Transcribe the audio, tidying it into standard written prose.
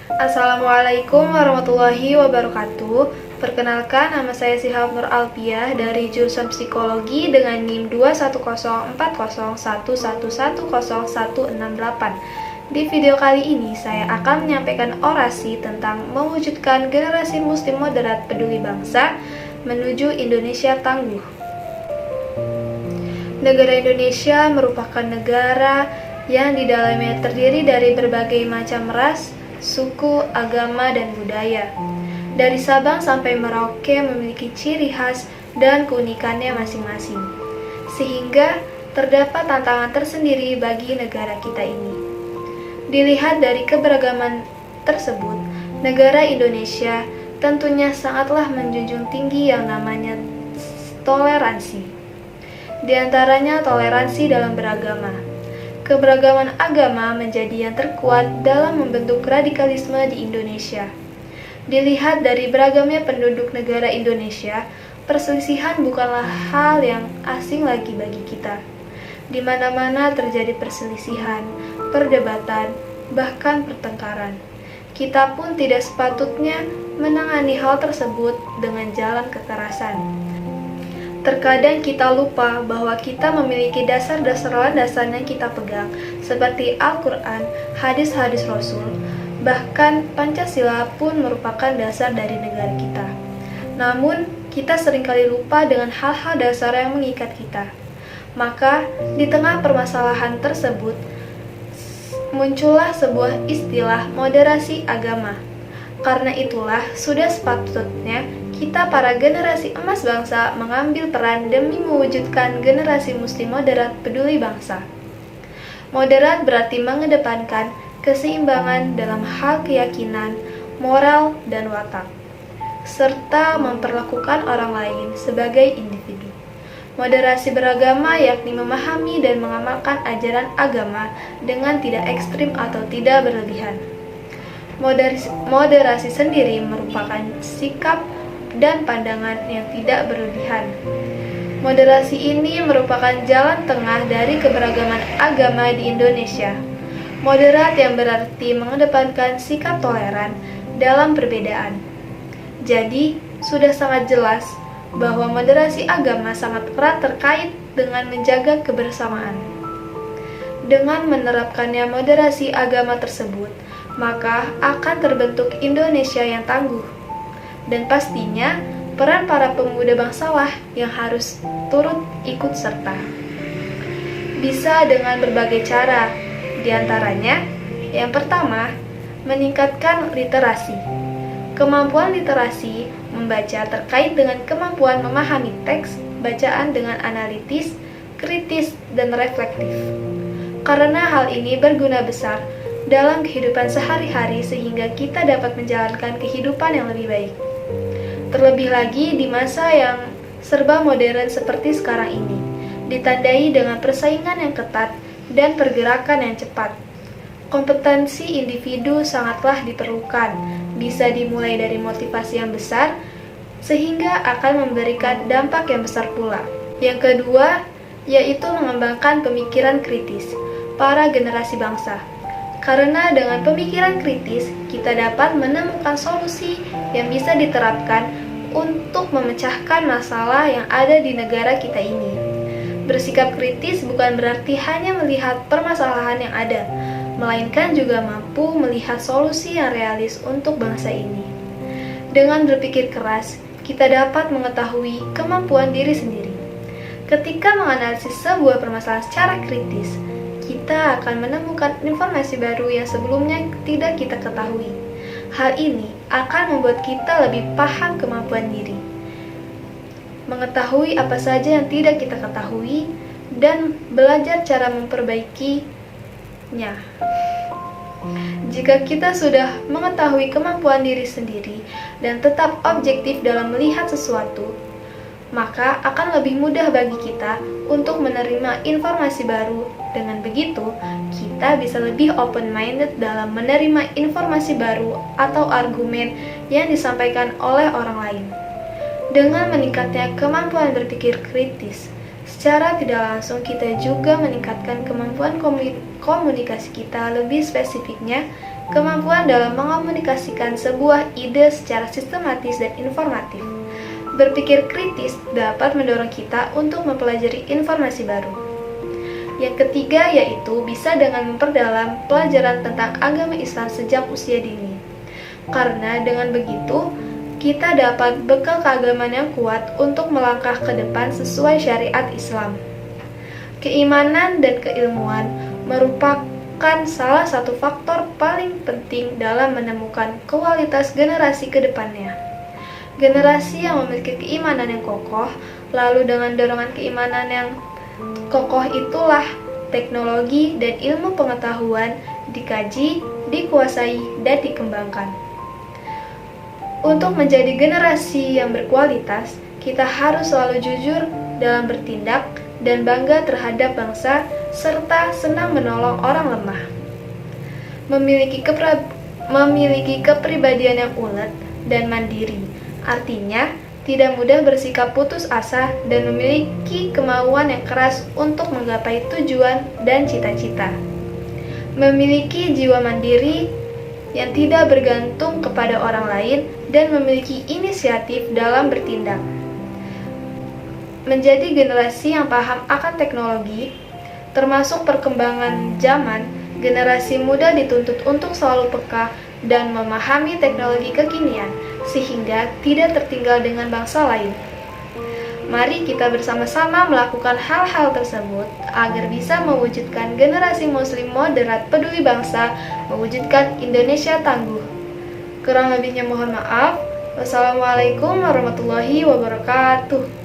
Assalamualaikum warahmatullahi wabarakatuh. Perkenalkan, nama saya Sihab Nur Alpiah dari jurusan Psikologi dengan NIM 2104011111068. Di video kali ini saya akan menyampaikan orasi tentang mewujudkan generasi muslim moderat peduli bangsa menuju Indonesia tangguh. Negara Indonesia merupakan negara yang di dalamnya terdiri dari berbagai macam ras, suku, agama, dan budaya. Dari Sabang sampai Merauke memiliki ciri khas dan keunikannya masing-masing, sehingga terdapat tantangan tersendiri bagi negara kita ini. Dilihat dari keberagaman tersebut, negara Indonesia tentunya sangatlah menjunjung tinggi yang namanya toleransi. Di antaranya toleransi dalam beragama. Keberagaman agama menjadi yang terkuat dalam membentuk radikalisme di Indonesia. Dilihat dari beragamnya penduduk negara Indonesia, perselisihan bukanlah hal yang asing lagi bagi kita. Di mana-mana terjadi perselisihan, perdebatan, bahkan pertengkaran. Kita pun tidak sepatutnya menangani hal tersebut dengan jalan kekerasan. Terkadang kita lupa bahwa kita memiliki dasar-dasar landasan yang kita pegang, seperti Al-Quran, hadis-hadis Rasul, bahkan Pancasila pun merupakan dasar dari negara kita. Namun, kita seringkali lupa dengan hal-hal dasar yang mengikat kita. Maka, di tengah permasalahan tersebut, muncullah sebuah istilah moderasi agama. Karena itulah, sudah sepatutnya kita para generasi emas bangsa mengambil peran demi mewujudkan generasi muslim moderat peduli bangsa. Moderat berarti mengedepankan keseimbangan dalam hal keyakinan, moral, dan watak, serta memperlakukan orang lain sebagai individu. Moderasi beragama yakni memahami dan mengamalkan ajaran agama dengan tidak ekstrim atau tidak berlebihan. Moderasi sendiri merupakan sikap dan pandangan yang tidak berlebihan. Moderasi ini merupakan jalan tengah dari keberagaman agama di Indonesia. Moderat yang berarti mengedepankan sikap toleran dalam perbedaan. Jadi, sudah sangat jelas bahwa moderasi agama sangat erat terkait dengan menjaga kebersamaan. Dengan menerapkannya moderasi agama tersebut, maka akan terbentuk Indonesia yang tangguh. Dan pastinya, peran para pemuda bangsalah yang harus turut ikut serta. Bisa dengan berbagai cara, diantaranya, yang pertama, meningkatkan literasi. Kemampuan literasi membaca terkait dengan kemampuan memahami teks, bacaan dengan analitis, kritis, dan reflektif. Karena hal ini berguna besar dalam kehidupan sehari-hari sehingga kita dapat menjalankan kehidupan yang lebih baik. Terlebih lagi di masa yang serba modern seperti sekarang ini, ditandai dengan persaingan yang ketat dan pergerakan yang cepat. Kompetensi individu sangatlah diperlukan, bisa dimulai dari motivasi yang besar, sehingga akan memberikan dampak yang besar pula. Yang kedua, yaitu mengembangkan pemikiran kritis para generasi bangsa. Karena dengan pemikiran kritis, kita dapat menemukan solusi yang bisa diterapkan untuk memecahkan masalah yang ada di negara kita ini. Bersikap kritis bukan berarti hanya melihat permasalahan yang ada, melainkan juga mampu melihat solusi yang realis untuk bangsa ini. Dengan berpikir keras, kita dapat mengetahui kemampuan diri sendiri. Ketika menganalisis sebuah permasalahan secara kritis, kita akan menemukan informasi baru yang sebelumnya tidak kita ketahui. Hal ini akan membuat kita lebih paham kemampuan diri, mengetahui apa saja yang tidak kita ketahui, dan belajar cara memperbaikinya. Jika kita sudah mengetahui kemampuan diri sendiri dan tetap objektif dalam melihat sesuatu, maka akan lebih mudah bagi kita untuk menerima informasi baru. Dengan begitu, kita bisa lebih open-minded dalam menerima informasi baru atau argumen yang disampaikan oleh orang lain. Dengan meningkatnya kemampuan berpikir kritis, secara tidak langsung kita juga meningkatkan kemampuan komunikasi kita, lebih spesifiknya kemampuan dalam mengomunikasikan sebuah ide secara sistematis dan informatif. Berpikir kritis dapat mendorong kita untuk mempelajari informasi baru. Yang ketiga yaitu bisa dengan memperdalam pelajaran tentang agama Islam sejak usia dini. Karena dengan begitu, kita dapat bekal keagamaan yang kuat untuk melangkah ke depan sesuai syariat Islam. Keimanan dan keilmuan merupakan salah satu faktor paling penting dalam menemukan kualitas generasi ke depannya. Generasi yang memiliki keimanan yang kokoh, lalu dengan dorongan keimanan yang kokoh itulah teknologi dan ilmu pengetahuan dikaji, dikuasai, dan dikembangkan. Untuk menjadi generasi yang berkualitas, kita harus selalu jujur dalam bertindak dan bangga terhadap bangsa, serta senang menolong orang lemah. Memiliki kepribadian yang ulet dan mandiri, artinya tidak mudah bersikap putus asa dan memiliki kemauan yang keras untuk menggapai tujuan dan cita-cita. Memiliki jiwa mandiri yang tidak bergantung kepada orang lain dan memiliki inisiatif dalam bertindak. Menjadi generasi yang paham akan teknologi, termasuk perkembangan zaman, generasi muda dituntut untuk selalu peka dan memahami teknologi kekinian, sehingga tidak tertinggal dengan bangsa lain. Mari kita bersama-sama melakukan hal-hal tersebut agar bisa mewujudkan generasi muslim moderat peduli bangsa, mewujudkan Indonesia tangguh. Kurang lebihnya mohon maaf. Wassalamualaikum warahmatullahi wabarakatuh.